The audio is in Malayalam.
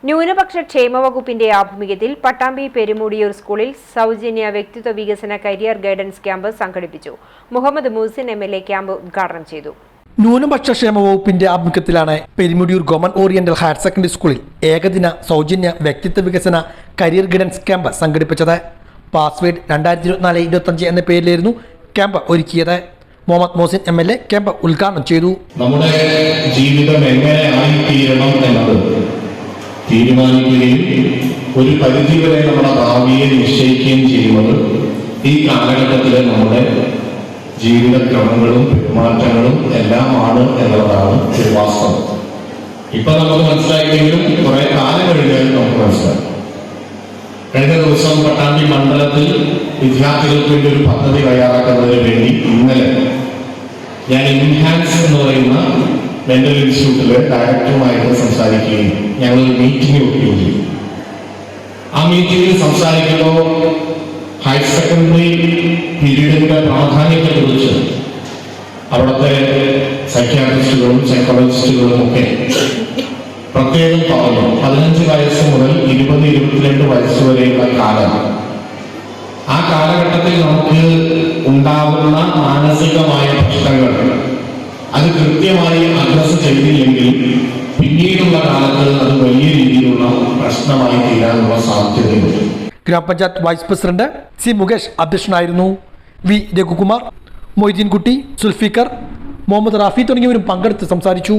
ന്യൂനപക്ഷ ക്ഷേമ വകുപ്പിന്റെ ആഭിമുഖ്യത്തിൽ പട്ടാമ്പി പെരുമുടിയൂർ സ്കൂളിൽ സൗജന്യ വ്യക്തിത്വ വികസന കരിയർ ഗൈഡൻസ് ക്യാമ്പ് സംഘടിപ്പിച്ചു. മുഹമ്മദ് മൂസിൻ എംഎൽഎ ക്യാമ്പ് ഉദ്ഘാടനം ചെയ്തു. ന്യൂനപക്ഷ ക്ഷേമ വകുപ്പിന്റെ ആഭിമുഖ്യത്തിലാണ് Perumudiyoor government oriental higher secondary സ്കൂളിൽ ഏകദിന സൗജന്യ വ്യക്തിത്വ വികസന കരിയർ ഗൈഡൻസ് ക്യാമ്പ് സംഘടിപ്പിച്ചത്. പാസ്വേഡ് 2024-25 എന്ന പേരിലായിരുന്നു ക്യാമ്പ് ഒരുക്കിയത്. മുഹമ്മദ് മൂസിൻ എംഎൽഎ ക്യാമ്പ് ഉദ്ഘാടനം ചെയ്തു. നമ്മുടെ ജീവിതം എങ്ങനെ ആയിത്തീരണം എന്നത് തീരുമാനിക്കുകയും ഒരു പരിധിവരെ നമ്മുടെ ഭാവിയെ നിശ്ചയിക്കുകയും ചെയ്യുന്നത് ഈ കാലഘട്ടത്തിലെ നമ്മുടെ ജീവിതക്രമങ്ങളും പെരുമാറ്റങ്ങളും എല്ലാമാണ് എന്നുള്ളതാണ് ഒരു വാസ്തവം. ഇപ്പൊ നമുക്ക് മനസ്സിലാക്കിയെങ്കിലും കുറെ കാലം കഴിഞ്ഞാൽ നമുക്ക് മനസ്സിലായി. കഴിഞ്ഞ ദിവസം പട്ടാമ്പി മണ്ഡലത്തിൽ വിദ്യാർത്ഥികൾക്ക് വേണ്ടി ഒരു പദ്ധതി തയ്യാറാക്കുന്നതിന് വേണ്ടി ഇന്നലെ ഞാൻ ഇൻഹാൻസ് എന്ന് പറയുന്ന മെന്റൽ ഇൻസ്റ്റിറ്റ്യൂട്ടിലെ ഡയറക്ടറുമായിട്ട് സംസാരിക്കുകയും ഞങ്ങളൊരു മീറ്റിംഗ് വെക്കുകയും ചെയ്തു. ആ മീറ്റിംഗിൽ സംസാരിക്കുമ്പോൾ ഹയർ സെക്കൻഡറി പീരീഡിന്റെ പ്രാധാന്യത്തെക്കുറിച്ച് അവിടുത്തെ സൈക്യാട്രിസ്റ്റുകളും സൈക്കോളജിസ്റ്റുകളും ഒക്കെ പ്രത്യേകം പറഞ്ഞു. 15 വയസ്സ് മുതൽ 20-22 വയസ്സ് വരെയുള്ള കാലം, ആ കാലഘട്ടത്തിൽ നമുക്ക് ഉണ്ടാകുന്ന മാനസികമായ പ്രശ്നങ്ങൾ അത് കൃത്യമായി അഡ്രസ് ചെയ്തില്ലെങ്കിൽ പിന്നീടുള്ള കാലത്ത് അത് വലിയ രീതിയിലുള്ള പ്രശ്നമായി തീരാനുള്ള സാധ്യതയുണ്ട്. ഗ്രാമപഞ്ചായത്ത് വൈസ് പ്രസിഡന്റ് സി മുകേഷ് അധ്യക്ഷനായിരുന്നു. വി രഘുകുമാർ, മൊയ്തീൻകുട്ടി, സുൽഫിക്കർ, മുഹമ്മദ് റാഫി തുടങ്ങിയവരും പങ്കെടുത്ത് സംസാരിച്ചു.